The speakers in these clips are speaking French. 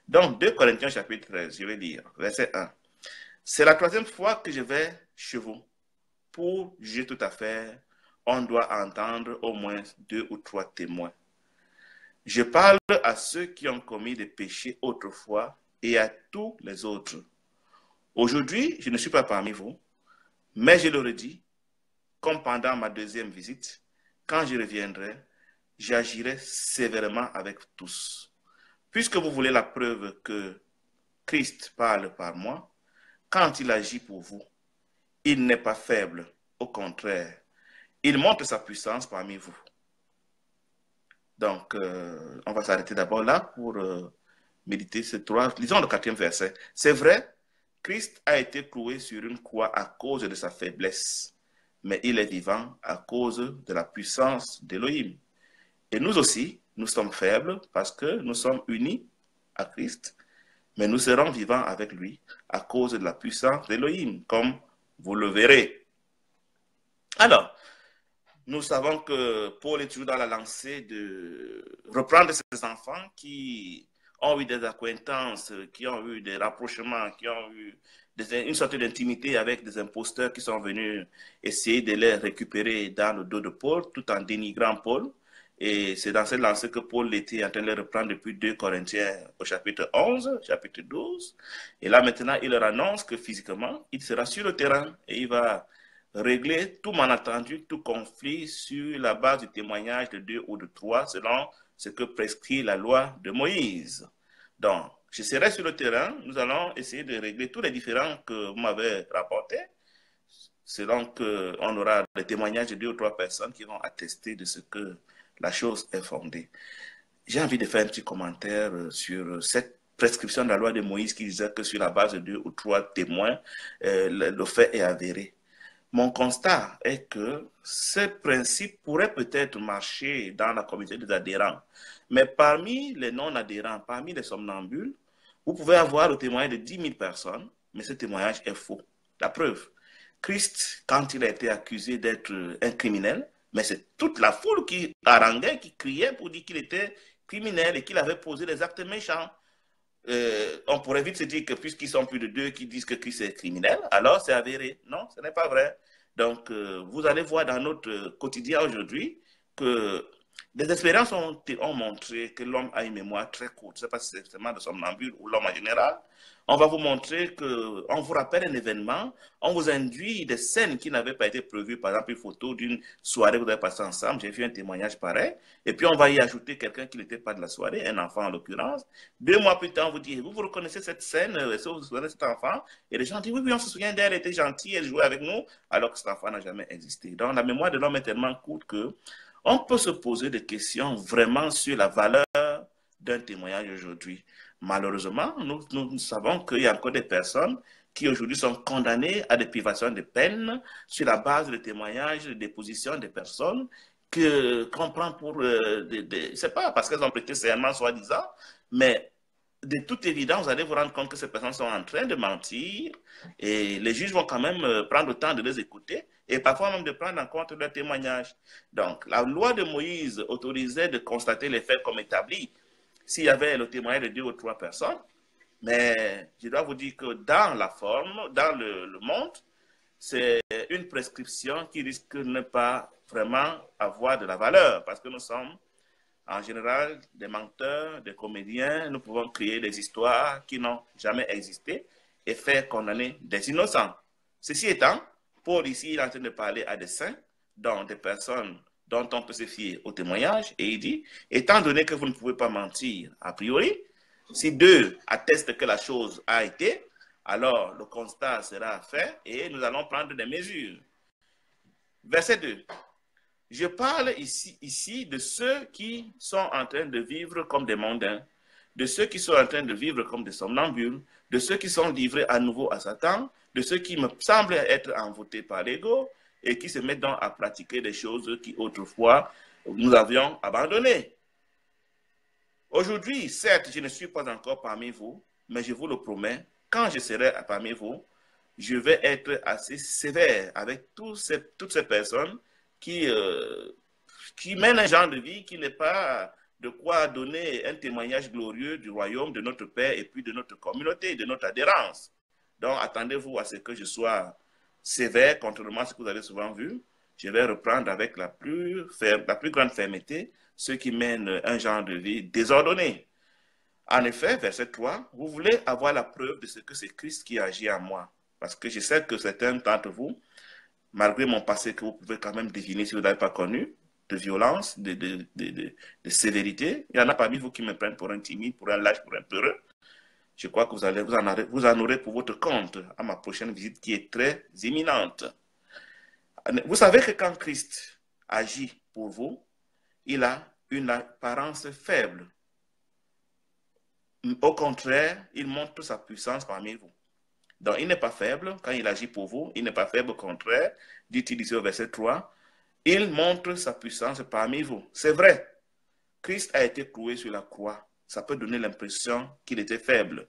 Donc, 2 Corinthiens chapitre 13, je vais lire, verset 1. C'est la troisième fois que je vais chez vous. Pour juger toute affaire, on doit entendre au moins 2 ou 3 témoins. Je parle à ceux qui ont commis des péchés autrefois et à tous les autres. Aujourd'hui, je ne suis pas parmi vous, mais je le redis, comme pendant ma deuxième visite, quand je reviendrai, j'agirai sévèrement avec tous. Puisque vous voulez la preuve que Christ parle par moi, quand il agit pour vous, il n'est pas faible, au contraire, il montre sa puissance parmi vous. Donc, on va s'arrêter d'abord là pour méditer ces 3. Lisons le 4e verset. C'est vrai, Christ a été cloué sur une croix à cause de sa faiblesse, mais il est vivant à cause de la puissance d'Élohim. Et nous aussi, nous sommes faibles parce que nous sommes unis à Christ, mais nous serons vivants avec lui à cause de la puissance d'Élohim, comme vous le verrez. Alors, nous savons que Paul est toujours dans la lancée de reprendre ses enfants qui ont eu des acquaintances, qui ont eu des rapprochements, qui ont eu une sorte d'intimité avec des imposteurs qui sont venus essayer de les récupérer dans le dos de Paul, tout en dénigrant Paul. Et c'est dans cette lancée que Paul était en train de les reprendre depuis 2 Corinthiens au chapitre 11, chapitre 12. Et là maintenant, il leur annonce que physiquement, il sera sur le terrain et il va régler tout malentendu, tout conflit sur la base du témoignage de 2 ou de 3, selon ce que prescrit la loi de Moïse. Donc, je serai sur le terrain, nous allons essayer de régler tous les différends que vous m'avez rapportés, selon qu'on aura le témoignage de 2 ou 3 personnes qui vont attester de ce que la chose est fondée. J'ai envie de faire un petit commentaire sur cette prescription de la loi de Moïse qui disait que sur la base de 2 ou 3 témoins, le fait est avéré. Mon constat est que ce principe pourrait peut-être marcher dans la communauté des adhérents, mais parmi les non-adhérents, parmi les somnambules, vous pouvez avoir le témoignage de 10 000 personnes, mais ce témoignage est faux. La preuve, Christ, quand il a été accusé d'être un criminel, mais c'est toute la foule qui haranguait, qui criait pour dire qu'il était criminel et qu'il avait posé des actes méchants. On pourrait vite se dire que puisqu'ils sont plus de 2 qui disent que Christ est criminel, alors c'est avéré. Non, ce n'est pas vrai. Donc, vous allez voir dans notre quotidien aujourd'hui que des expériences ont montré que l'homme a une mémoire très courte. Ce n'est pas seulement de somnambule ou l'homme en général. On va vous montrer qu'on vous rappelle un événement, on vous induit des scènes qui n'avaient pas été prévues, par exemple une photo d'une soirée que vous avez passée ensemble, j'ai vu un témoignage pareil, et puis on va y ajouter quelqu'un qui n'était pas de la soirée, un enfant en l'occurrence. 2 mois plus tard, on vous dit, vous reconnaissez cette scène, est-ce que vous vous souvenez de cet enfant? Et les gens disent, oui, on se souvient d'elle, elle était gentille, elle jouait avec nous, alors que cet enfant n'a jamais existé. Donc la mémoire de l'homme est tellement courte que on peut se poser des questions vraiment sur la valeur d'un témoignage aujourd'hui. Malheureusement, nous savons qu'il y a encore des personnes qui aujourd'hui sont condamnées à des privations de peine sur la base de témoignages, de dépositions des personnes qu'on prend pour c'est pas parce qu'elles ont prêté serment soi-disant, mais de toute évidence, vous allez vous rendre compte que ces personnes sont en train de mentir et les juges vont quand même prendre le temps de les écouter et parfois même de prendre en compte leurs témoignages. Donc, la loi de Moïse autorisait de constater les faits comme établis s'il y avait le témoignage de 2 ou 3 personnes, mais je dois vous dire que dans la forme, dans le monde, c'est une prescription qui risque de ne pas vraiment avoir de la valeur parce que nous sommes en général des menteurs, des comédiens, nous pouvons créer des histoires qui n'ont jamais existé et faire condamner des innocents. Ceci étant, Paul ici il est en train de parler à des saints, dont des personnes dont on peut se fier au témoignage, et il dit, étant donné que vous ne pouvez pas mentir a priori, si 2 attestent que la chose a été, alors le constat sera fait et nous allons prendre des mesures. Verset 2. Je parle ici de ceux qui sont en train de vivre comme des mondains, de ceux qui sont en train de vivre comme des somnambules, de ceux qui sont livrés à nouveau à Satan, de ceux qui me semblent être envoûtés par l'ego et qui se mettent donc à pratiquer des choses qui autrefois nous avions abandonnées. Aujourd'hui, certes, je ne suis pas encore parmi vous, mais je vous le promets, quand je serai parmi vous, je vais être assez sévère avec toutes ces personnes qui mènent un genre de vie qui n'est pas de quoi donner un témoignage glorieux du royaume de notre Père et puis de notre communauté, de notre adhérence. Donc, attendez-vous à ce que je sois sévère, contrairement à ce que vous avez souvent vu. Je vais reprendre avec la plus grande fermeté ceux qui mènent un genre de vie désordonné. En effet, verset 3, vous voulez avoir la preuve de ce que c'est Christ qui agit en moi. Parce que je sais que certains d'entre vous, malgré mon passé que vous pouvez quand même deviner si vous n'avez pas connu, de violence, de sévérité, il y en a parmi vous qui me prennent pour un timide, pour un lâche, pour un peureux. Je crois que vous en aurez pour votre compte à ma prochaine visite qui est très imminente. Vous savez que quand Christ agit pour vous, il a une apparence faible. Au contraire, il montre sa puissance parmi vous. Donc, il n'est pas faible quand il agit pour vous. Il n'est pas faible, au contraire, dit-il ici au verset 3. Il montre sa puissance parmi vous. C'est vrai, Christ a été cloué sur la croix. Ça peut donner l'impression qu'il était faible.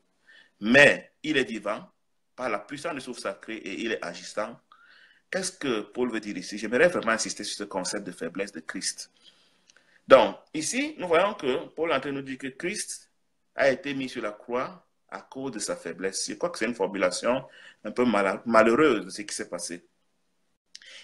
Mais il est vivant par la puissance du souffle sacré et il est agissant. Qu'est-ce que Paul veut dire ici? J'aimerais vraiment insister sur ce concept de faiblesse de Christ. Donc, ici, nous voyons que Paul est en train de nous dire que Christ a été mis sur la croix à cause de sa faiblesse. Je crois que c'est une formulation un peu malheureuse de ce qui s'est passé.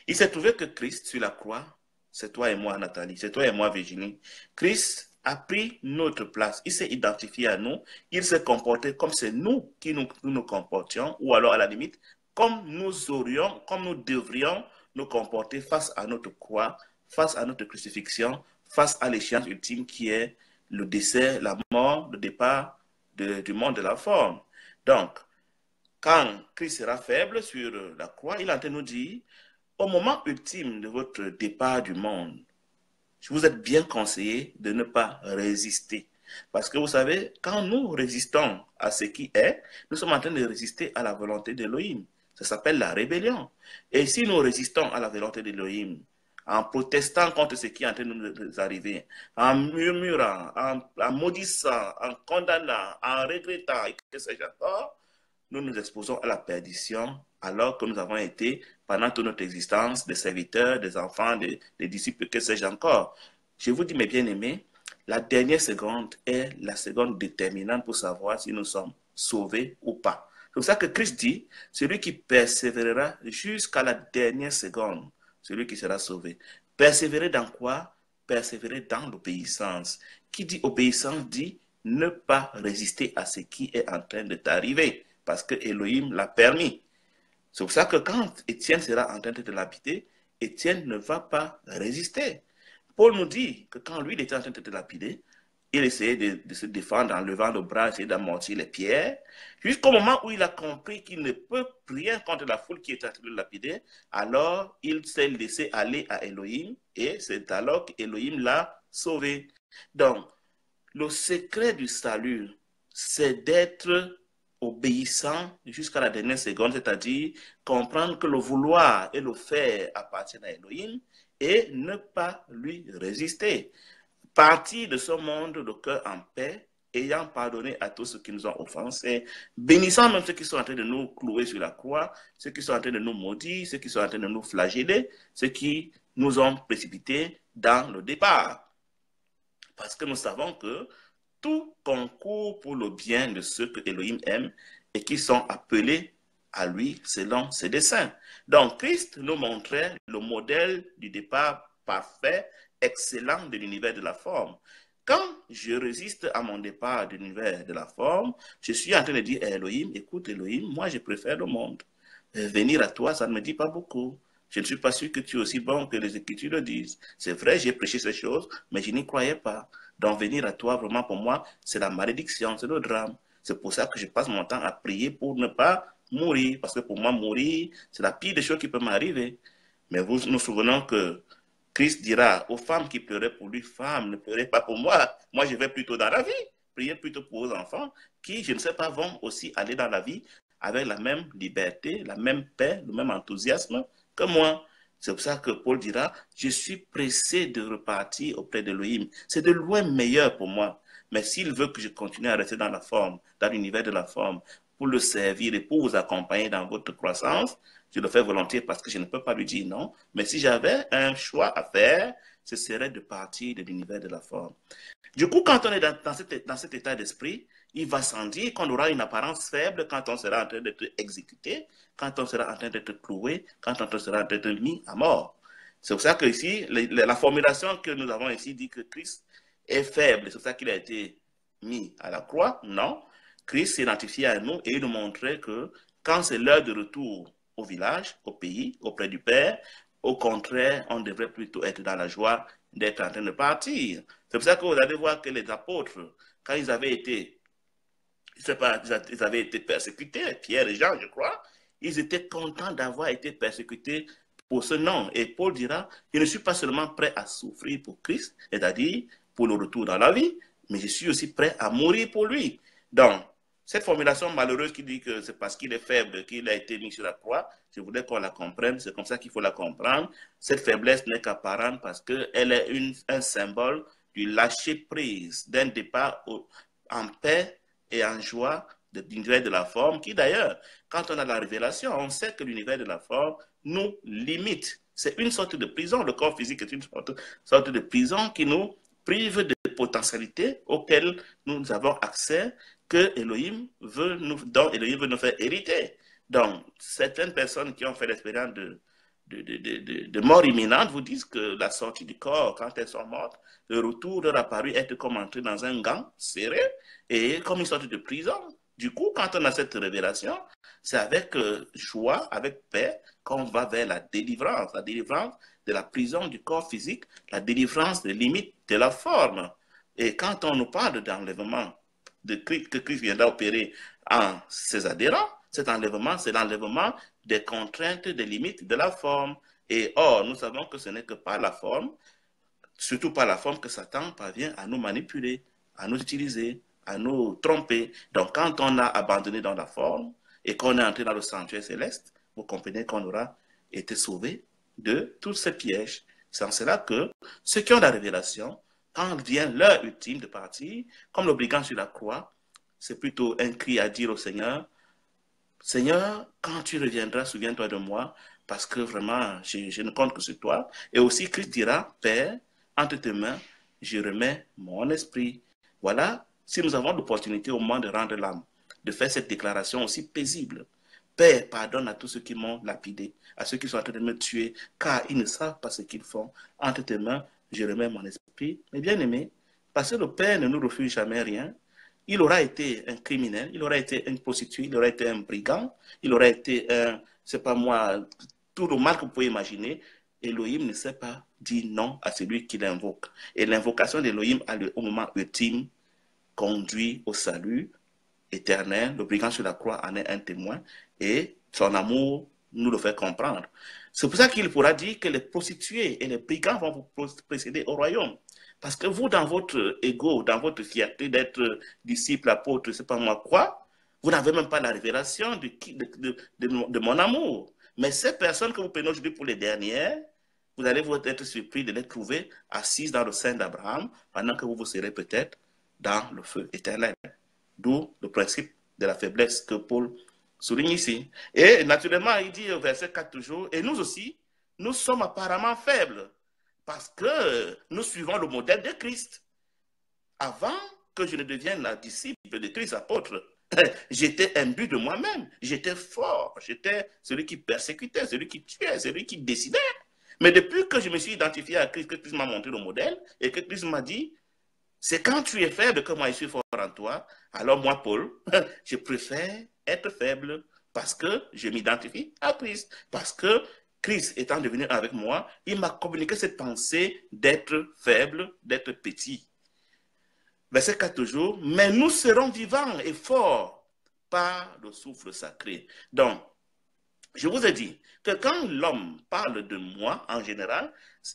Il s'est trouvé que Christ sur la croix, c'est toi et moi, Nathalie, c'est toi et moi, Virginie. Christ a pris notre place, il s'est identifié à nous, il s'est comporté comme c'est nous qui nous comportions, ou alors à la limite, comme nous devrions nous comporter face à notre croix, face à notre crucifixion, face à l'échéance ultime qui est le décès, la mort, le départ du monde de la forme. Donc, quand Christ sera faible sur la croix, il est en train de nous dire, au moment ultime de votre départ du monde, je vous êtes bien conseillé de ne pas résister. Parce que vous savez, quand nous résistons à ce qui est, nous sommes en train de résister à la volonté d'Élohim. Ça s'appelle la rébellion. Et si nous résistons à la volonté d'Élohim, en protestant contre ce qui est en train de nous arriver, en murmurant, en maudissant, en condamnant, en regrettant, et que sais-je encore, nous nous exposons à la perdition alors que nous avons été, pendant toute notre existence, des serviteurs, des enfants, des disciples, que sais-je encore. Je vous dis, mes bien-aimés, la dernière seconde est la seconde déterminante pour savoir si nous sommes sauvés ou pas. C'est pour ça que Christ dit, celui qui persévérera jusqu'à la dernière seconde, celui qui sera sauvé. Persévérer dans quoi? Persévérer dans l'obéissance. Qui dit obéissance dit ne pas résister à ce qui est en train de t'arriver. Parce que Elohim l'a permis. C'est pour ça que quand Étienne sera en train de lapider, Étienne ne va pas résister. Paul nous dit que quand lui il était en train de lapider, il essayait de se défendre en levant le bras, essayant d'amortir les pierres, jusqu'au moment où il a compris qu'il ne peut rien contre la foule qui est en train de lapider. Alors il s'est laissé aller à Elohim et c'est alors qu'Elohim l'a sauvé. Donc, le secret du salut, c'est d'être obéissant jusqu'à la dernière seconde, c'est-à-dire comprendre que le vouloir et le faire appartiennent à Elohim et ne pas lui résister. Partir de ce monde le cœur en paix, ayant pardonné à tous ceux qui nous ont offensés, bénissant même ceux qui sont en train de nous clouer sur la croix, ceux qui sont en train de nous maudire, ceux qui sont en train de nous flageller, ceux qui nous ont précipités dans le départ. Parce que nous savons que tout concourt pour le bien de ceux que Elohim aime et qui sont appelés à lui selon ses desseins. Donc, Christ nous montrait le modèle du départ parfait, excellent de l'univers de la forme. Quand je résiste à mon départ de l'univers de la forme, je suis en train de dire à Elohim, écoute Elohim, moi je préfère le monde. Venir à toi, ça ne me dit pas beaucoup. Je ne suis pas sûr que tu es aussi bon que les Écritures le disent. C'est vrai, j'ai prêché ces choses, mais je n'y croyais pas. Donc venir à toi, vraiment pour moi, c'est la malédiction, c'est le drame. C'est pour ça que je passe mon temps à prier pour ne pas mourir. Parce que pour moi, mourir, c'est la pire des choses qui peut m'arriver. Mais vous nous souvenons que Christ dira aux femmes qui pleuraient pour lui, femmes, ne pleurez pas pour moi. Moi, je vais plutôt dans la vie. Priez plutôt pour vos enfants qui, je ne sais pas, vont aussi aller dans la vie avec la même liberté, la même paix, le même enthousiasme que moi. C'est pour ça que Paul dira, je suis pressé de repartir auprès d'Elohim. C'est de loin meilleur pour moi. Mais s'il veut que je continue à rester dans la forme, dans l'univers de la forme, pour le servir et pour vous accompagner dans votre croissance, je le fais volontiers parce que je ne peux pas lui dire non. Mais si j'avais un choix à faire, ce serait de partir de l'univers de la forme. Du coup, quand on est dans cet état d'esprit, il va sans dire qu'on aura une apparence faible quand on sera en train d'être exécuté, quand on sera en train d'être cloué, quand on sera en train d'être mis à mort. C'est pour ça que ici, la formulation que nous avons ici dit que Christ est faible, c'est pour ça qu'il a été mis à la croix. Non, Christ s'identifiait à nous et il nous montrait que quand c'est l'heure de retour au village, au pays, auprès du Père, au contraire, on devrait plutôt être dans la joie d'être en train de partir. C'est pour ça que vous allez voir que les apôtres, quand ils avaient été, je sais pas, ils avaient été persécutés, Pierre et Jean, je crois, ils étaient contents d'avoir été persécutés pour ce nom. Et Paul dira, je ne suis pas seulement prêt à souffrir pour Christ, c'est-à-dire pour le retour dans la vie, mais je suis aussi prêt à mourir pour lui. Donc, cette formulation malheureuse qui dit que c'est parce qu'il est faible qu'il a été mis sur la croix, je voulais qu'on la comprenne, c'est comme ça qu'il faut la comprendre. Cette faiblesse n'est qu'apparente parce qu'elle est un symbole du lâcher-prise, d'un départ en paix et en joie de l'univers de la forme, qui d'ailleurs, quand on a la révélation, on sait que l'univers de la forme nous limite. C'est une sorte de prison, le corps physique est une sorte de prison qui nous prive de potentialités auxquelles nous avons accès, que Elohim dont Elohim veut nous faire hériter. Donc, certaines personnes qui ont fait l'expérience de mort imminente vous disent que la sortie du corps, quand elles sont mortes, le retour leur a paru être comme entrer dans un gant serré et comme une sorte de prison. Du coup, quand on a cette révélation, c'est avec joie, avec paix, qu'on va vers la délivrance de la prison du corps physique, la délivrance des limites de la forme. Et quand on nous parle d'enlèvement que Christ viendra opérer en ses adhérents, cet enlèvement, c'est l'enlèvement des contraintes, des limites de la forme. Et or, nous savons que ce n'est que par la forme, surtout par la forme, que Satan parvient à nous manipuler, à nous utiliser, à nous tromper. Donc, quand on a abandonné dans la forme et qu'on est entré dans le sanctuaire céleste, vous comprenez qu'on aura été sauvé de tous ces pièges. C'est en cela que ceux qui ont la révélation, quand vient l'heure ultime de partir, comme le brigand sur la croix, c'est plutôt un cri à dire au Seigneur, Seigneur, quand tu reviendras, souviens-toi de moi, parce que vraiment, je ne compte que sur toi. Et aussi, Christ dira, Père, entre tes mains, je remets mon esprit. Voilà, si nous avons l'opportunité au moment de rendre l'âme, de faire cette déclaration aussi paisible. Père, pardonne à tous ceux qui m'ont lapidé, à ceux qui sont en train de me tuer, car ils ne savent pas ce qu'ils font. Entre tes mains, je remets mon esprit. Mais bien aimé, parce que le Père ne nous refuse jamais rien, il aura été un criminel, il aura été un prostitué, il aura été un brigand, il aura été un, c'est pas moi, tout le mal que vous pouvez imaginer. Elohim ne sait pas dire non à celui qui l'invoque. Et l'invocation d'Elohim au moment ultime conduit au salut éternel. Le brigand sur la croix en est un témoin et son amour nous le fait comprendre. C'est pour ça qu'il pourra dire que les prostituées et les brigands vont vous précéder au royaume. Parce que vous, dans votre ego, dans votre fierté d'être disciple, apôtre, je ne sais pas moi quoi, vous n'avez même pas la révélation de mon amour. Mais ces personnes que vous prenez aujourd'hui pour les dernières, vous allez vous être surpris de les trouver assises dans le sein d'Abraham, pendant que vous serez peut-être dans le feu éternel. D'où le principe de la faiblesse que Paul souligne ici. Et naturellement, il dit au verset 4 toujours, et nous aussi, nous sommes apparemment faibles, parce que nous suivons le modèle de Christ. Avant que je ne devienne la disciple de Christ, apôtre, j'étais imbu de moi-même, j'étais fort, j'étais celui qui persécutait, celui qui tuait, celui qui décidait. Mais depuis que je me suis identifié à Christ, que Christ m'a montré le modèle, et que Christ m'a dit, c'est quand tu es faible que moi je suis fort en toi. Alors moi, Paul, je préfère être faible parce que je m'identifie à Christ. Parce que Christ étant devenu avec moi, il m'a communiqué cette pensée d'être faible, d'être petit. Verset 4 toujours, mais nous serons vivants et forts par le souffle sacré. Donc, je vous ai dit que quand l'homme parle de moi, en général,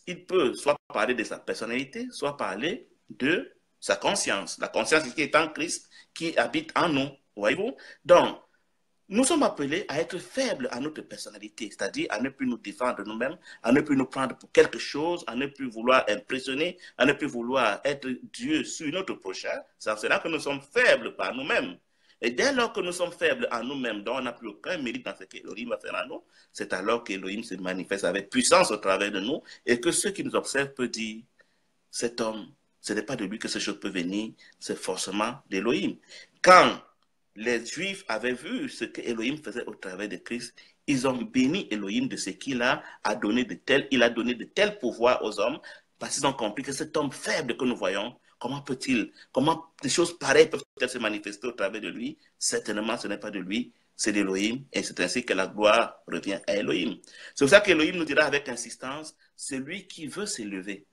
il peut soit parler de sa personnalité, soit parler de sa conscience. La conscience qui est en Christ, qui habite en nous. Voyez-vous? Donc, nous sommes appelés à être faibles à notre personnalité, c'est-à-dire à ne plus nous défendre nous-mêmes, à ne plus nous prendre pour quelque chose, à ne plus vouloir impressionner, à ne plus vouloir être Dieu sur notre prochain. C'est en cela que nous sommes faibles par nous-mêmes. Et dès lors que nous sommes faibles en nous-mêmes, dont on n'a plus aucun mérite dans ce qu'Elohim va faire en nous, c'est alors qu'Elohim se manifeste avec puissance au travers de nous et que ceux qui nous observent peuvent dire, cet homme, ce n'est pas de lui que ces choses peuvent venir, c'est forcément d'Elohim. Quand les Juifs avaient vu ce que Elohim faisait au travers de Christ, ils ont béni Elohim de ce qu'il a donné de tel, il a donné de tels pouvoirs aux hommes, parce qu'ils ont compris que cet homme faible que nous voyons, comment des choses pareilles peuvent-elles se manifester au travers de lui? Certainement, ce n'est pas de lui, c'est d'Elohim, et c'est ainsi que la gloire revient à Elohim. C'est pour ça qu'Elohim nous dira avec insistance, celui qui veut s'élever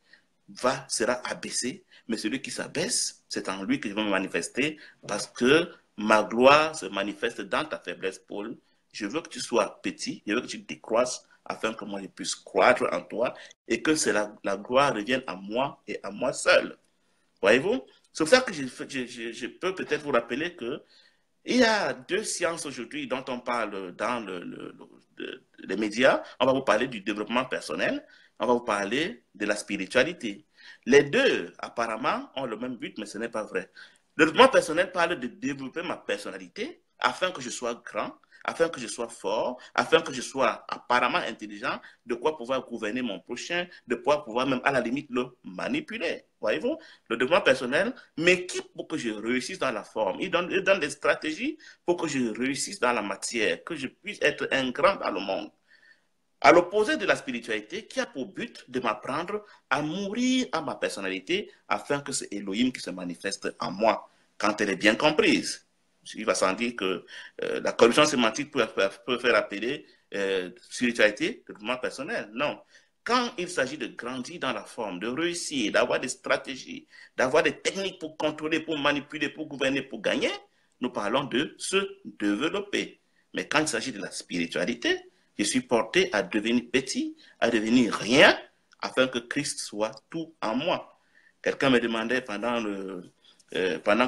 sera abaissé, mais celui qui s'abaisse, c'est en lui que je vais me manifester, parce que ma gloire se manifeste dans ta faiblesse, Paul. Je veux que tu sois petit, je veux que tu décroisses, afin que moi je puisse croître en toi, et que la gloire revienne à moi et à moi seul. Voyez-vous? C'est pour ça que je peux peut-être vous rappeler que il y a deux sciences aujourd'hui dont on parle dans les médias. On va vous parler du développement personnel, on va vous parler de la spiritualité. Les deux, apparemment, ont le même but, mais ce n'est pas vrai. Le développement personnel parle de développer ma personnalité afin que je sois grand, afin que je sois fort, afin que je sois apparemment intelligent, de quoi pouvoir gouverner mon prochain, de quoi pouvoir même à la limite le manipuler. Voyez-vous, le développement personnel m'équipe pour que je réussisse dans la forme. Il donne des stratégies pour que je réussisse dans la matière, que je puisse être un grand dans le monde. À l'opposé de la spiritualité qui a pour but de m'apprendre à mourir à ma personnalité afin que c'est Elohim qui se manifeste en moi quand elle est bien comprise. Il va sans dire que la corruption sémantique peut faire appeler spiritualité, développement personnel. Non. Quand il s'agit de grandir dans la forme, de réussir, d'avoir des stratégies, d'avoir des techniques pour contrôler, pour manipuler, pour gouverner, pour gagner, nous parlons de se développer. Mais quand il s'agit de la spiritualité, je suis porté à devenir petit, à devenir rien, afin que Christ soit tout en moi. Quelqu'un me demandait pendant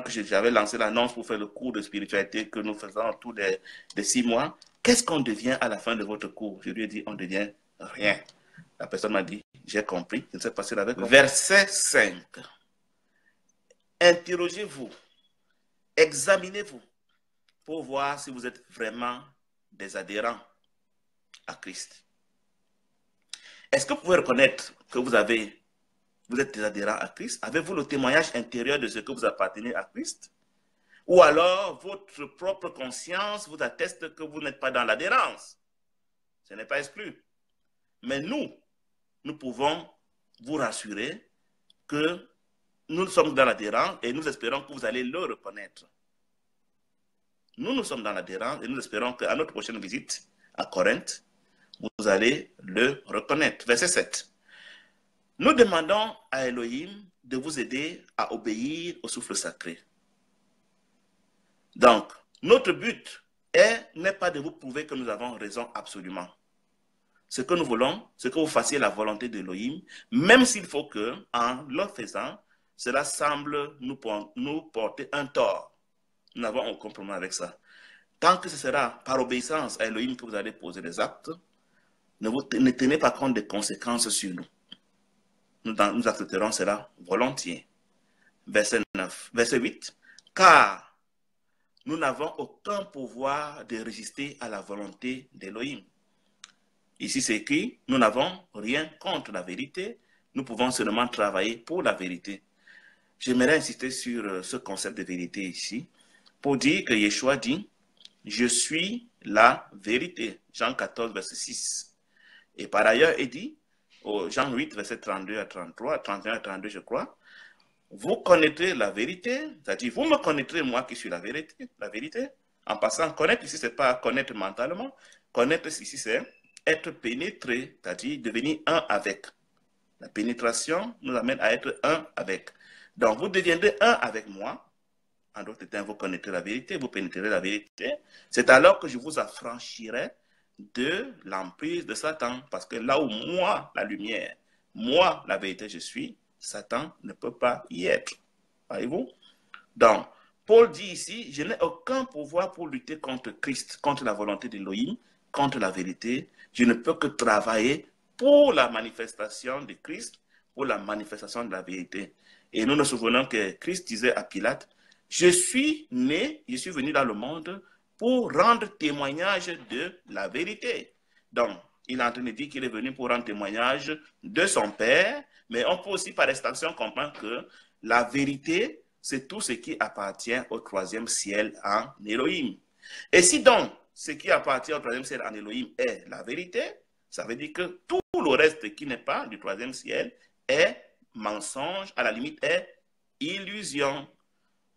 que j'avais lancé l'annonce pour faire le cours de spiritualité que nous faisons autour des 6 mois, qu'est-ce qu'on devient à la fin de votre cours? Je lui ai dit, on devient rien. La personne m'a dit, j'ai compris, je ne sais pas si elle avait compris. Verset 5. Interrogez-vous, examinez-vous pour voir si vous êtes vraiment des adhérents à Christ. Est-ce que vous pouvez reconnaître que vous êtes des adhérents à Christ? Avez-vous le témoignage intérieur de ce que vous appartenez à Christ? Ou alors votre propre conscience vous atteste que vous n'êtes pas dans l'adhérence? Ce n'est pas exclu. Mais nous pouvons vous rassurer que nous sommes dans l'adhérence et nous espérons que vous allez le reconnaître. Nous sommes dans l'adhérence et nous espérons qu'à notre prochaine visite à Corinthe, vous allez le reconnaître. Verset 7. Nous demandons à Elohim de vous aider à obéir au souffle sacré. Donc, notre but n'est pas de vous prouver que nous avons raison absolument. Ce que nous voulons, c'est que vous fassiez la volonté d'Elohim, même s'il faut que, en le faisant, cela semble nous porter un tort. Nous n'avons aucun problème avec ça. Tant que ce sera par obéissance à Elohim que vous allez poser des actes, ne tenez pas compte des conséquences sur nous. Nous accepterons cela volontiers. Verset 9. Verset 8. Car nous n'avons aucun pouvoir de résister à la volonté d'Elohim. Ici, c'est écrit, nous n'avons rien contre la vérité, nous pouvons seulement travailler pour la vérité. J'aimerais insister sur ce concept de vérité ici, pour dire que Yeshua dit, je suis la vérité. Jean 14, verset 6. Et par ailleurs, il dit, Jean 8, verset 32 à 33, 31 à 32, je crois, vous connaîtrez la vérité, c'est-à-dire vous me connaîtrez moi qui suis la vérité. En passant, connaître ici, ce n'est pas connaître mentalement, connaître ici, c'est être pénétré, c'est-à-dire devenir un avec. La pénétration nous amène à être un avec. Donc, vous deviendrez un avec moi. En d'autres termes, vous connaîtrez la vérité, vous pénétrerez la vérité. C'est alors que je vous affranchirai de l'emprise de Satan. Parce que là où moi, la lumière, moi, la vérité, je suis, Satan ne peut pas y être. Voyez-vous? Donc, Paul dit ici, je n'ai aucun pouvoir pour lutter contre Christ, contre la volonté d'Élohim, contre la vérité. Je ne peux que travailler pour la manifestation de Christ, pour la manifestation de la vérité. Et nous nous souvenons que Christ disait à Pilate, je suis né, je suis venu dans le monde pour rendre témoignage de la vérité. Donc, il est en train de dire qu'il est venu pour rendre témoignage de son Père, mais on peut aussi par extension comprendre que la vérité, c'est tout ce qui appartient au troisième ciel en Elohim. Et si donc, ce qui appartient au troisième ciel en Elohim est la vérité, ça veut dire que tout le reste qui n'est pas du troisième ciel est mensonge, à la limite est illusion.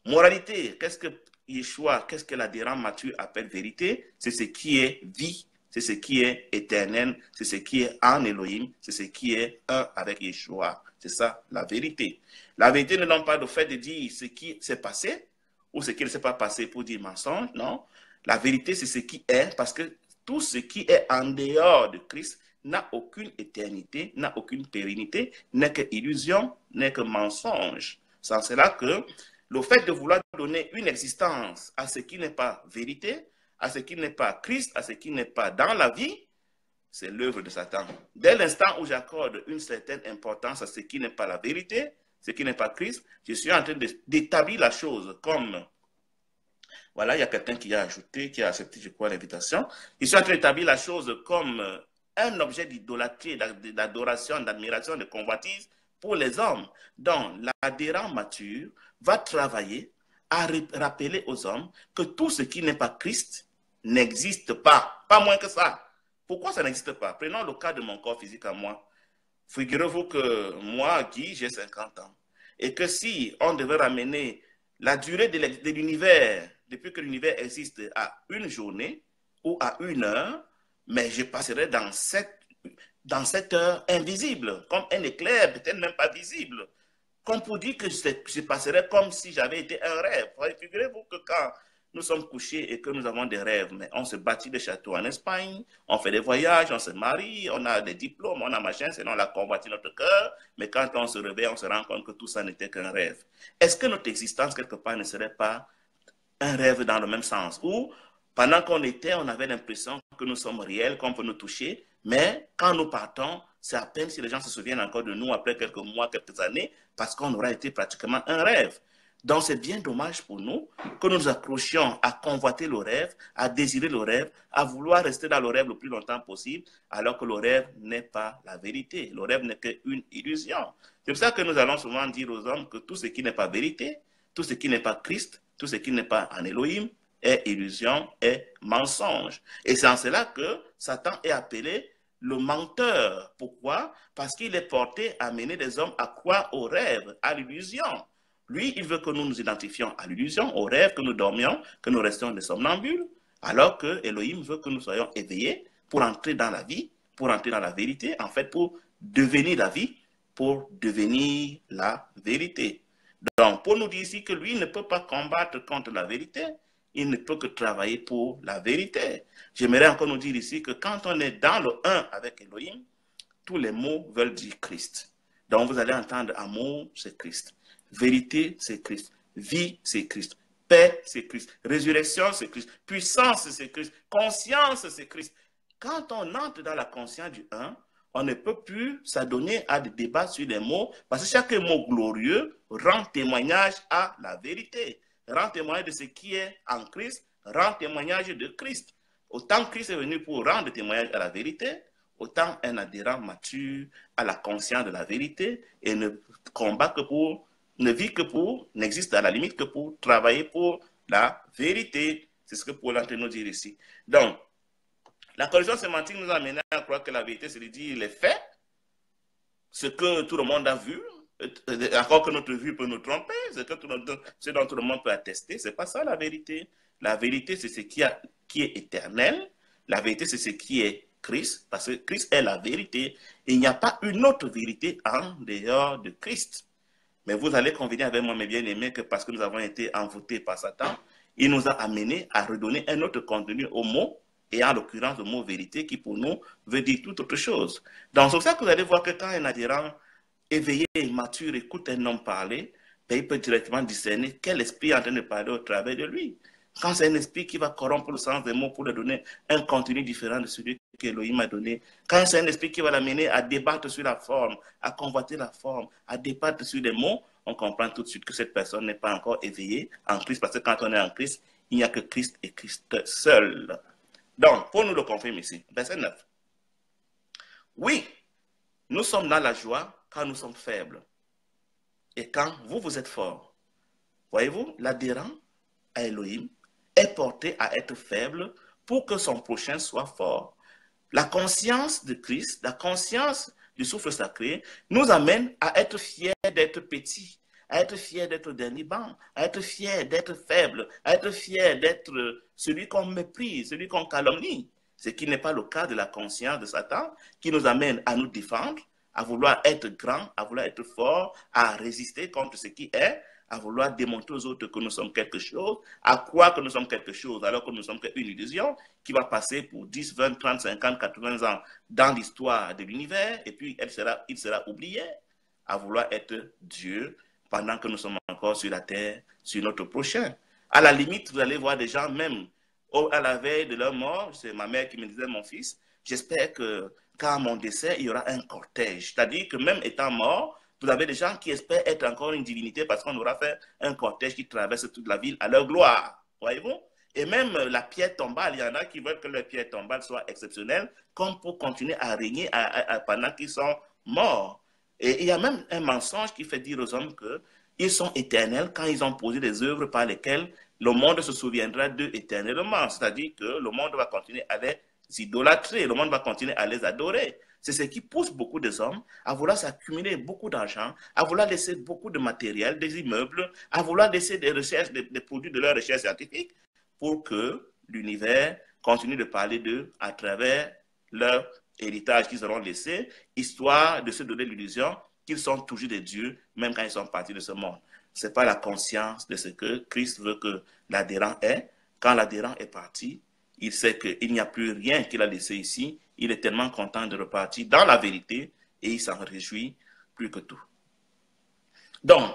Moralité, qu'est-ce que Yeshua, qu'est-ce que l'adhérent mature appelle vérité? C'est ce qui est vie, c'est ce qui est éternel, c'est ce qui est en Elohim, c'est ce qui est un avec Yeshua. C'est ça la vérité. La vérité ne donne pas le fait de dire ce qui s'est passé ou ce qui ne s'est pas passé pour dire mensonge, non. La vérité, c'est ce qui est, parce que tout ce qui est en dehors de Christ n'a aucune éternité, n'a aucune pérennité, n'est que illusion, n'est que mensonge. C'est en cela que le fait de vouloir donner une existence à ce qui n'est pas vérité, à ce qui n'est pas Christ, à ce qui n'est pas dans la vie, c'est l'œuvre de Satan. Dès l'instant où j'accorde une certaine importance à ce qui n'est pas la vérité, ce qui n'est pas Christ, je suis en train d'établir la chose comme... Voilà, il y a quelqu'un qui a ajouté, qui a accepté, je crois, l'invitation. Je suis en train d'établir la chose comme un objet d'idolâtrie, d'adoration, d'admiration, de convoitise pour les hommes. Donc, l'adhérent mature va travailler à rappeler aux hommes que tout ce qui n'est pas Christ n'existe pas. Pas moins que ça. Pourquoi ça n'existe pas? Prenons le cas de mon corps physique à moi. Figurez-vous que moi, Guy, j'ai 50 ans. Et que si on devait ramener la durée de l'univers, depuis que l'univers existe, à une journée ou à une heure, mais je passerai dans cette heure invisible, comme un éclair, peut-être même pas visible. Comme pour dire que je passerai comme si j'avais été un rêve. Figurez-vous que quand nous sommes couchés et que nous avons des rêves, mais on se bâtit des châteaux en Espagne, on fait des voyages, on se marie, on a des diplômes, on a machin, sinon on a convoité notre cœur, mais quand on se réveille, on se rend compte que tout ça n'était qu'un rêve. Est-ce que notre existence, quelque part, ne serait pas un rêve dans le même sens, où pendant qu'on était, on avait l'impression que nous sommes réels, qu'on peut nous toucher, mais quand nous partons, c'est à peine si les gens se souviennent encore de nous après quelques mois, quelques années, parce qu'on aura été pratiquement un rêve. Donc c'est bien dommage pour nous que nous nous accrochions à convoiter le rêve, à désirer le rêve, à vouloir rester dans le rêve le plus longtemps possible, alors que le rêve n'est pas la vérité. Le rêve n'est qu'une illusion. C'est pour ça que nous allons souvent dire aux hommes que tout ce qui n'est pas vérité, tout ce qui n'est pas Christ, tout ce qui n'est pas en Elohim est illusion, est mensonge. Et c'est en cela que Satan est appelé le menteur. Pourquoi? Parce qu'il est porté à mener des hommes à croire au rêve, à l'illusion. Lui, il veut que nous nous identifions à l'illusion, au rêve, que nous dormions, que nous restions des somnambules, alors que Elohim veut que nous soyons éveillés pour entrer dans la vie, pour entrer dans la vérité, en fait, pour devenir la vie, pour devenir la vérité. Donc, pour nous dire ici que lui ne peut pas combattre contre la vérité, il ne peut que travailler pour la vérité. J'aimerais encore nous dire ici que quand on est dans le un avec Elohim, tous les mots veulent dire Christ. Donc, vous allez entendre amour, c'est Christ. Vérité, c'est Christ. Vie, c'est Christ. Paix, c'est Christ. Résurrection, c'est Christ. Puissance, c'est Christ. Conscience, c'est Christ. Quand on entre dans la conscience du un, on ne peut plus s'adonner à des débats sur les mots, parce que chaque mot glorieux rend témoignage à la vérité, rend témoignage de ce qui est en Christ, rend témoignage de Christ. Autant Christ est venu pour rendre témoignage à la vérité, autant un adhérent mature à la conscience de la vérité et ne combat que pour, ne vit que pour, n'existe à la limite que pour travailler pour la vérité. C'est ce que Paul est en train de nous dire ici. Donc, la corruption sémantique nous a amené à croire que la vérité, c'est de dire les faits, ce que tout le monde a vu, encore que notre vue peut nous tromper, ce dont tout le monde peut attester. Ce n'est pas ça la vérité. La vérité, c'est ce qui est éternel. La vérité, c'est ce qui est Christ, parce que Christ est la vérité. Il n'y a pas une autre vérité en dehors de Christ. Mais vous allez convenir avec moi, mes bien-aimés, que parce que nous avons été envoûtés par Satan, il nous a amenés à redonner un autre contenu au mot, et en l'occurrence le mot vérité qui pour nous veut dire toute autre chose. Donc c'est pour ça que vous allez voir que quand un adhérent éveillé et mature écoute un homme parler, ben, il peut directement discerner quel esprit est en train de parler au travers de lui. quand c'est un esprit qui va corrompre le sens des mots pour lui donner un contenu différent de celui qu'Élohim a donné, quand c'est un esprit qui va l'amener à débattre sur la forme, à convoiter la forme, à débattre sur les mots, on comprend tout de suite que cette personne n'est pas encore éveillée en Christ, parce que quand on est en Christ, il n'y a que Christ et Christ seul. Donc, pour nous le confirmer ici, verset 9. Oui, nous sommes dans la joie quand nous sommes faibles et quand vous êtes forts. Voyez-vous, l'adhérent à Elohim est porté à être faible pour que son prochain soit fort. La conscience de Christ, la conscience du souffle sacré nous amène à être fiers d'être petits, à être fiers d'être au dernier banc, à être fiers d'être faibles, à être fiers d'être celui qu'on méprise, celui qu'on calomnie. Ce qui n'est pas le cas de la conscience de Satan, qui nous amène à nous défendre, à vouloir être grand, à vouloir être fort, à résister contre ce qui est, à vouloir démontrer aux autres que nous sommes quelque chose, à croire que nous sommes quelque chose alors que nous sommes qu'une illusion qui va passer pour 10, 20, 30, 50, 80 ans dans l'histoire de l'univers et puis il sera oublié, à vouloir être Dieu pendant que nous sommes encore sur la terre, sur notre prochain. À la limite, vous allez voir des gens même à la veille de leur mort, c'est ma mère qui me disait, mon fils, j'espère que quand mon décès, il y aura un cortège. C'est-à-dire que même étant mort, vous avez des gens qui espèrent être encore une divinité parce qu'on aura fait un cortège qui traverse toute la ville à leur gloire. Voyez-vous? Et même la pierre tombale, il y en a qui veulent que leur pierre tombale soit exceptionnelle, comme pour continuer à régner pendant qu'ils sont morts. Et il y a même un mensonge qui fait dire aux hommes qu'ils sont éternels quand ils ont posé des œuvres par lesquelles le monde se souviendra d'eux éternellement. C'est-à-dire que le monde va continuer à les idolâtrer, le monde va continuer à les adorer. C'est ce qui pousse beaucoup des hommes à vouloir s'accumuler beaucoup d'argent, à vouloir laisser beaucoup de matériel, des immeubles, à vouloir laisser des recherches, des produits de leurs recherches scientifiques pour que l'univers continue de parler d'eux à travers leur héritage qu'ils auront laissé, histoire de se donner l'illusion qu'ils sont toujours des dieux, même quand ils sont partis de ce monde. Ce n'est pas la conscience de ce que Christ veut que l'adhérent ait. Quand l'adhérent est parti, il sait qu'il n'y a plus rien qu'il a laissé ici. Il est tellement content de repartir dans la vérité et il s'en réjouit plus que tout. Donc,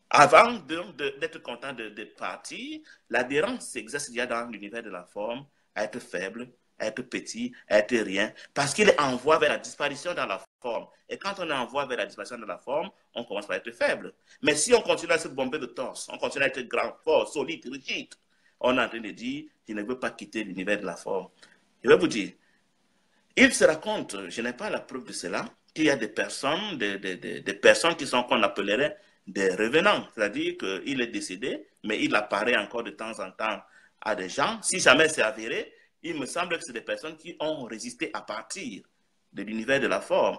avant d'être content de partir, l'adhérent s'exerce déjà dans l'univers de la forme, à être faible, à être petit, à être rien, parce qu'il est en voie vers la disparition dans la forme. Et quand on est en voie vers la disparition dans la forme, on commence par être faible. Mais si on continue à se bomber de torse, on continue à être grand, fort, solide, rigide, on est en train de dire, je ne veux pas quitter l'univers de la forme. Je vais vous dire, il se raconte, je n'ai pas la preuve de cela, qu'il y a des personnes, des personnes qui sont qu'on appellerait des revenants. C'est-à-dire qu'il est décédé, mais il apparaît encore de temps en temps à des gens. Si jamais c'est avéré, il me semble que c'est des personnes qui ont résisté à partir de l'univers de la forme.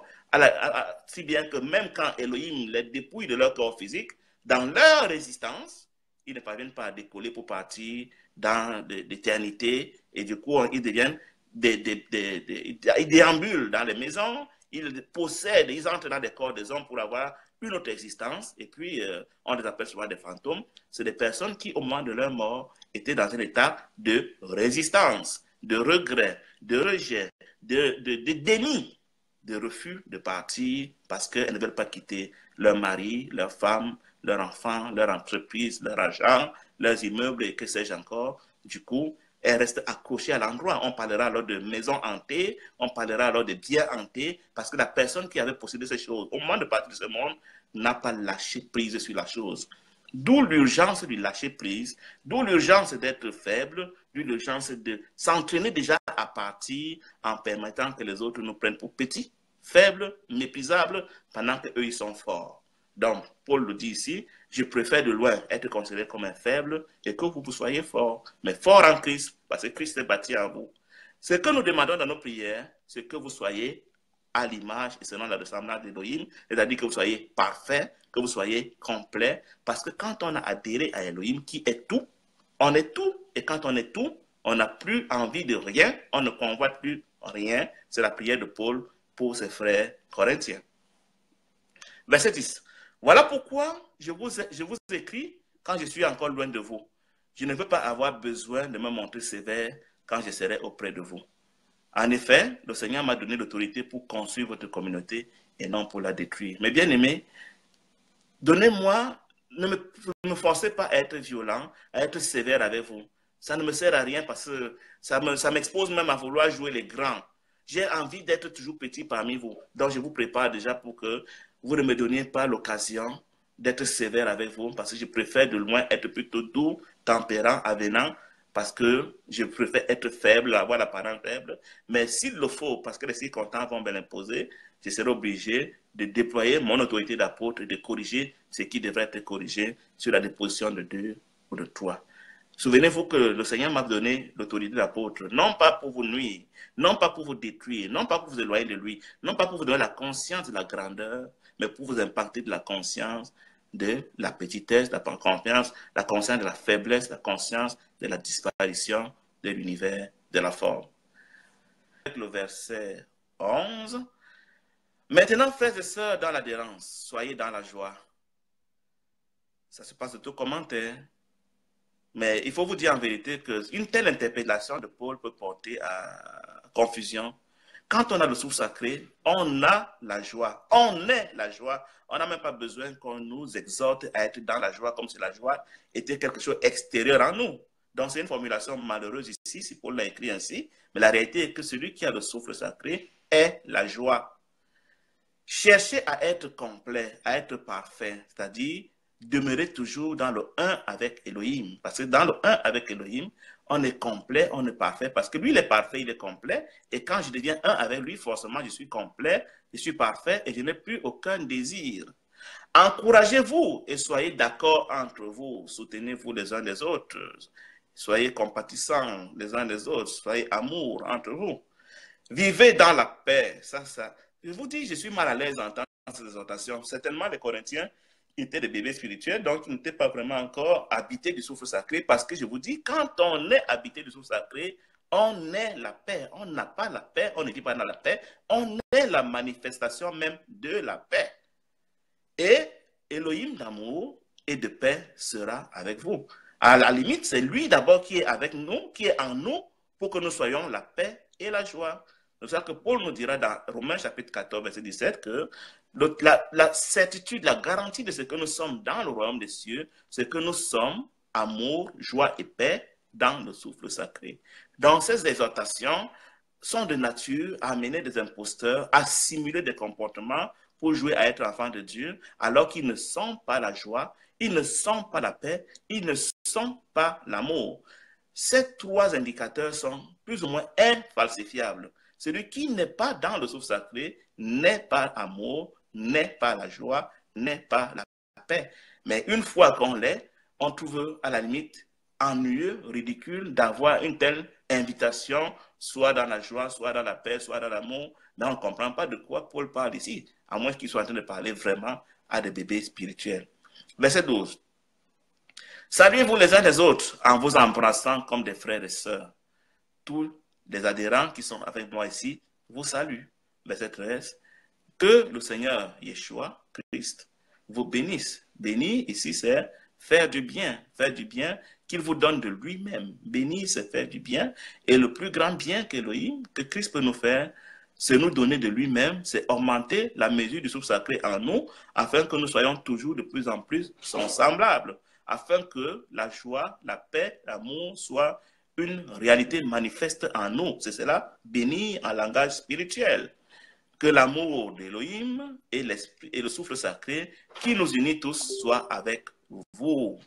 Si bien que même quand Elohim les dépouille de leur corps physique, dans leur résistance, ils ne parviennent pas à décoller pour partir dans l'éternité. Et du coup, ils deviennent ils déambulent dans les maisons, ils possèdent, ils entrent dans des corps des hommes pour avoir une autre existence. Et puis, on les appelle souvent des fantômes. C'est des personnes qui, au moment de leur mort, étaient dans un état de résistance, de regret, de rejet, de déni, de refus de partir parce qu'elles ne veulent pas quitter leur mari, leur femme, leur enfant, leur entreprise, leur argent, leurs immeubles et que sais-je encore. Du coup, elles restent accrochées à l'endroit. On parlera alors de maisons hantées, on parlera alors de biens hantés, parce que la personne qui avait possédé ces choses, au moment de partir de ce monde, n'a pas lâché prise sur la chose. D'où l'urgence du lâcher prise, d'où l'urgence d'être faible, d'où l'urgence de s'entraîner déjà à partir en permettant que les autres nous prennent pour petits, faibles, méprisables, pendant qu'eux, ils sont forts. Donc, Paul le dit ici, je préfère de loin être considéré comme un faible et que vous soyez fort, mais fort en Christ, parce que Christ est bâti en vous. Ce que nous demandons dans nos prières, c'est que vous soyez à l'image et selon la ressemblance d'Elohim, c'est-à-dire que vous soyez parfait, que vous soyez complet, parce que quand on a adhéré à Elohim qui est tout, on est tout, et quand on est tout, on n'a plus envie de rien, on ne convoite plus rien. C'est la prière de Paul pour ses frères corinthiens. Verset 10. Voilà pourquoi je vous écris quand je suis encore loin de vous. Je ne veux pas avoir besoin de me montrer sévère quand je serai auprès de vous. En effet, le Seigneur m'a donné l'autorité pour construire votre communauté et non pour la détruire. Mais bien aimé, donnez-moi, ne me forcez pas à être violent, à être sévère avec vous. Ça ne me sert à rien parce que ça m'expose même à vouloir jouer les grands. J'ai envie d'être toujours petit parmi vous. Donc, je vous prépare déjà pour que vous ne me donniez pas l'occasion d'être sévère avec vous parce que je préfère de loin être plutôt doux, tempérant, avenant, parce que je préfère être faible, avoir l'apparence faible. Mais s'il le faut, parce que les circonstances vont me l'imposer, je serai obligé de déployer mon autorité d'apôtre et de corriger ce qui devrait être corrigé sur la déposition de 2 ou de 3. Souvenez-vous que le Seigneur m'a donné l'autorité d'apôtre, non pas pour vous nuire, non pas pour vous détruire, non pas pour vous éloigner de lui, non pas pour vous donner la conscience de la grandeur, mais pour vous impacter de la conscience de la petitesse, la conscience de la faiblesse, la conscience de la disparition de l'univers, de la forme. Avec le verset 11, maintenant, frères et sœurs, dans l'adhérence, soyez dans la joie. Ça se passe de tout commentaire. Mais il faut vous dire en vérité qu'une telle interpellation de Paul peut porter à confusion. Quand on a le souffle sacré, on a la joie. On est la joie. On n'a même pas besoin qu'on nous exhorte à être dans la joie comme si la joie était quelque chose extérieur en nous. Donc c'est une formulation malheureuse ici, si Paul l'a écrit ainsi. Mais la réalité est que celui qui a le souffle sacré est la joie. Cherchez à être complet, à être parfait, c'est-à-dire demeurer toujours dans le 1 avec Elohim. Parce que dans le 1 avec Elohim, on est complet, on est parfait. Parce que lui, il est parfait, il est complet. Et quand je deviens 1 avec lui, forcément, je suis complet, je suis parfait et je n'ai plus aucun désir. Encouragez-vous et soyez d'accord entre vous. Soutenez-vous les uns les autres. Soyez compatissants les uns les autres. Soyez amour entre vous. Vivez dans la paix. Je vous dis, je suis mal à l'aise d'entendre ces exhortations. Certainement, les Corinthiens étaient des bébés spirituels, donc ils n'étaient pas vraiment encore habités du souffle sacré, parce que je vous dis, quand on est habité du souffle sacré, on est la paix. On n'a pas la paix, on ne vit pas dans la paix, on est la manifestation même de la paix. Et Elohim d'amour et de paix sera avec vous. À la limite, c'est lui d'abord qui est avec nous, qui est en nous, pour que nous soyons la paix et la joie. C'est ça que Paul nous dira dans Romains chapitre 14, verset 17, que la certitude, la garantie de ce que nous sommes dans le royaume des cieux, c'est que nous sommes amour, joie et paix dans le souffle sacré. Donc ces exhortations sont de nature à amener des imposteurs à simuler des comportements pour jouer à être enfants de Dieu, alors qu'ils ne sont pas la joie, ils ne sont pas la paix, ils ne sont pas l'amour. Ces trois indicateurs sont plus ou moins infalsifiables. Celui qui n'est pas dans le souffle sacré n'est pas amour, n'est pas la joie, n'est pas la paix. Mais une fois qu'on l'est, on trouve à la limite ennuyeux, ridicule d'avoir une telle invitation, soit dans la joie, soit dans la paix, soit dans l'amour. Mais on ne comprend pas de quoi Paul parle ici, à moins qu'il soit en train de parler vraiment à des bébés spirituels. Verset 12. Saluez-vous les uns les autres en vous embrassant comme des frères et sœurs. Tous les adhérents qui sont avec moi ici vous saluent. Verset 13. Que le Seigneur Yeshua, Christ, vous bénisse. Bénir ici, c'est faire du bien qu'il vous donne de lui-même. Bénir, c'est faire du bien. Et le plus grand bien qu'Elohim, que Christ peut nous faire, c'est nous donner de lui-même, c'est augmenter la mesure du souffle sacré en nous, afin que nous soyons toujours de plus en plus semblables, afin que la joie, la paix, l'amour soient une réalité manifeste en nous. C'est cela, bénir en langage spirituel. Que l'amour d'Elohim et l'esprit et le souffle sacré qui nous unit tous soit avec vous.